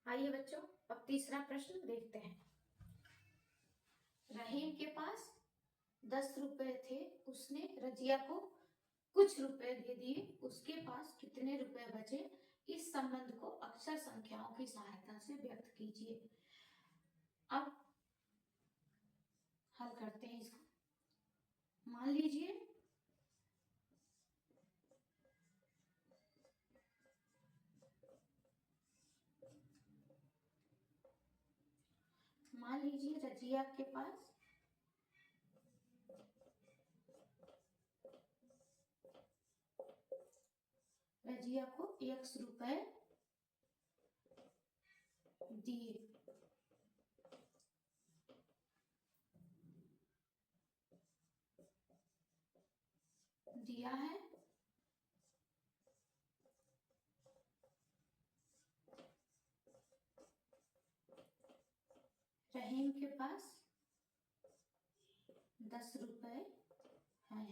आइए बच्चों, अब तीसरा प्रश्न देखते हैं। रहीम के पास 10 रुपए थे, उसने रजिया को कुछ रुपए दे दिए, उसके पास कितने रुपए बचे? इस संबंध को अक्षर संख्याओं की सहायता से व्यक्त कीजिए। अब हल करते हैं इसको। मान लीजिए रजिया के पास रजिया को x रुपए दिया है। रहीम के पास 10 रुपए हैं।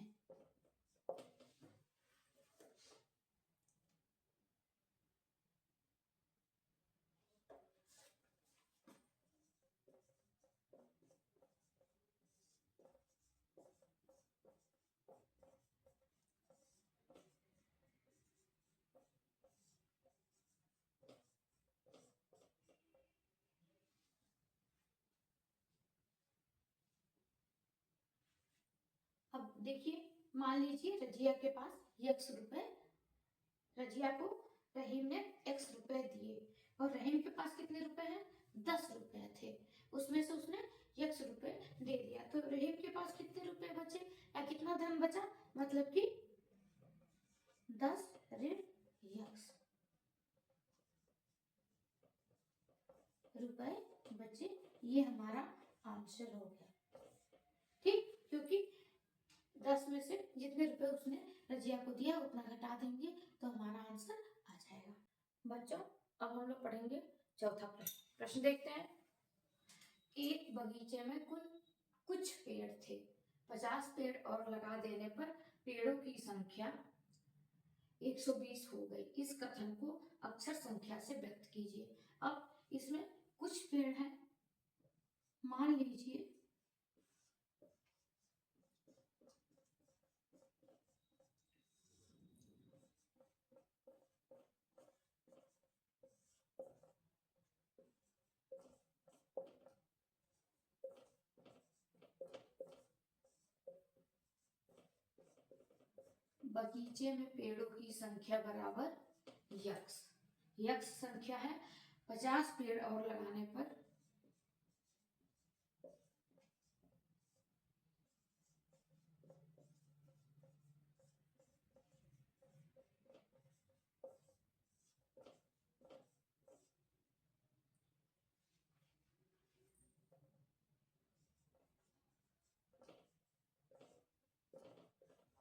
अब देखिए, मान लीजिए रजिया के पास x रुपए, रजिया को रहीम ने x रुपए दिए और रहीम के पास कितने रुपए हैं? 10 रुपए थे, उसमें से उसने x रुपए दे दिया, तो रहीम के पास कितने रुपए बचे या कितना धन बचा? मतलब कि 10 ऋण x रुपए बचे। ये हमारा आंसर हो गया। ठीक, क्योंकि 10 में से जितने रुपए उसने रजिया को दिया उतना घटा देंगे तो हमारा आंसर आ जाएगा। बच्चों, अब हम लोग पढ़ेंगे चौथा प्रश्न। प्रश्न देखते हैं। एक बगीचे में कुछ पेड़ थे, 50 पेड़ और लगा देने पर पेड़ों की संख्या 120 हो गई। इस कथन को अक्षर संख्या से व्यक्त कीजिए। अब इसमें कुछ पेड़ हैं, मान लीजिए बगीचे में पेड़ों की संख्या बराबर यक्स। यक्स संख्या है 50 पेड़ और लगाने पर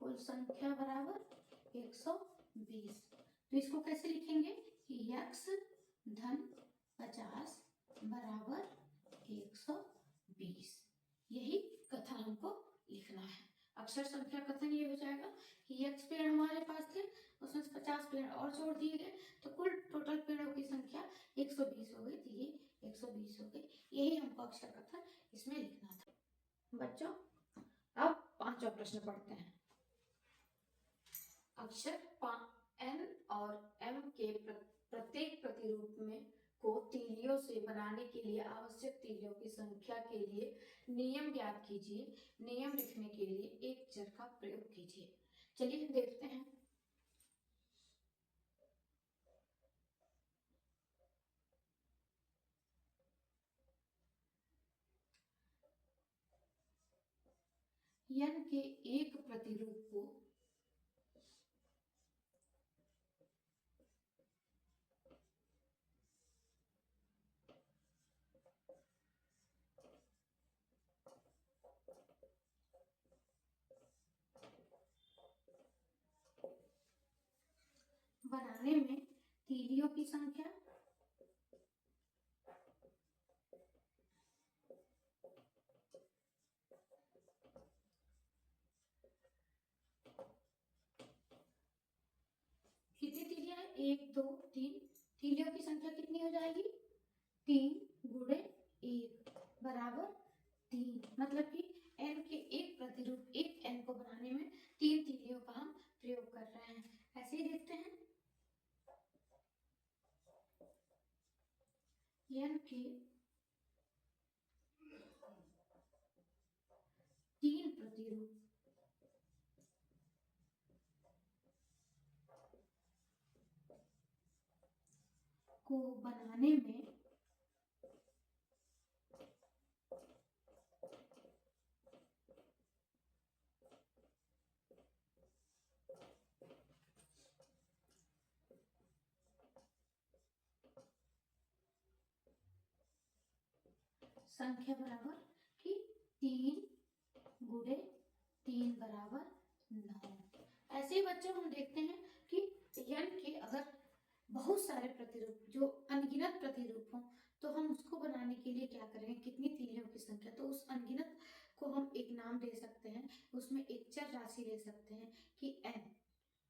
कुल संख्या बराबर 120। तो इसको कैसे लिखेंगे कि यक्स धन 50 बराबर 120। यही कथन हमको लिखना है। अक्षर संख्या कथन ये हो जाएगा कि यक्स पेड़ हमारे पास थे, उसमें 50 पेड़ और जोड़ दिए गए तो कुल टोटल पेड़ों की संख्या 120 हो गई, तो ये 120 हो गई। यही हमको अक्षर कथन इसमें लिखना था। बच्चों, अब पांचवा प्रश्न पढ़ते हैं। अक्षर n और m के प्रत्येक प्रतिरूप में को तीलियों से बनाने के लिए आवश्यक तीलियों की संख्या के लिए नियम ज्ञात कीजिए। नियम लिखने के लिए एक चर का प्रयोग कीजिए। चलिए देखते हैं। n के एक प्रतिरूप को बनाने में तीलियों की संख्या कितनी तीलियां हैं? 1 2 3। तीलियों की संख्या कितनी हो जाएगी? 3 गुणे 1 बराबर 3, मतलब कि n के एक प्रतिरूप एक n को बनाने में 3 तीलियों का हम प्रयोग कर रहे हैं। ऐसे ही देखते हैं, n के 3 प्रतिरूप को बनाने में संख्या बराबर कि 3 गुणे 3 बराबर 9। ऐसे ही बच्चों हम देखते हैं कि n के अगर बहुत सारे प्रतिरूप जो अनगिनत प्रतिरूप हों तो हम उसको बनाने के लिए क्या करेंगे, कितनी तीलियों की संख्या, तो उस अनगिनत को हम एक नाम दे सकते हैं, उसमें एक चर राशि ले सकते हैं कि n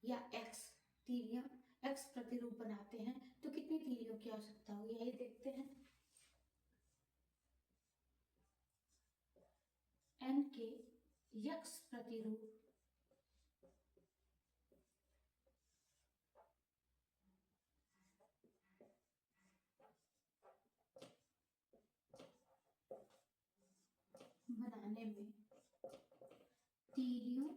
या x तीलियां x प्रतिरूप बनाते हैं तो कितनी तीलियों की आवश्यकता होगी। यही देखते हैं, n के x प्रतिरूप बनाने में तीलियों